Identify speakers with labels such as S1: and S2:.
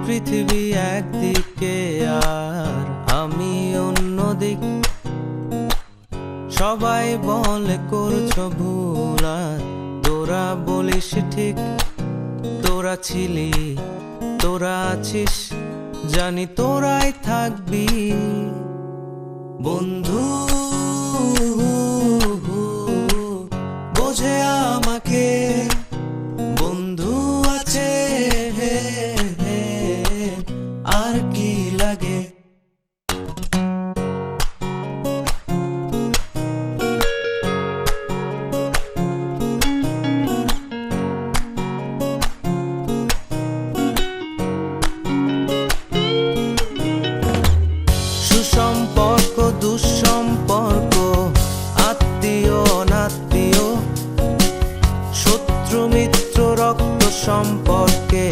S1: পৃথিবী একদিকে আর আমি অন্যদিক। সবাই বলে করছো ভুল, আর তোরা বলিস ঠিক। তোরা ছিলি, তোরা আছিস, জানি তোরাই থাকবি। বন্ধু বোঝে আমাকে, বন্ধু আছে, আর কি লাগে। সুসম্পর্ক দুঃসম্পর্ক, আত্মীয় অনাত্মীয়, শত্রু মিত্র রক্ত সম্পর্কে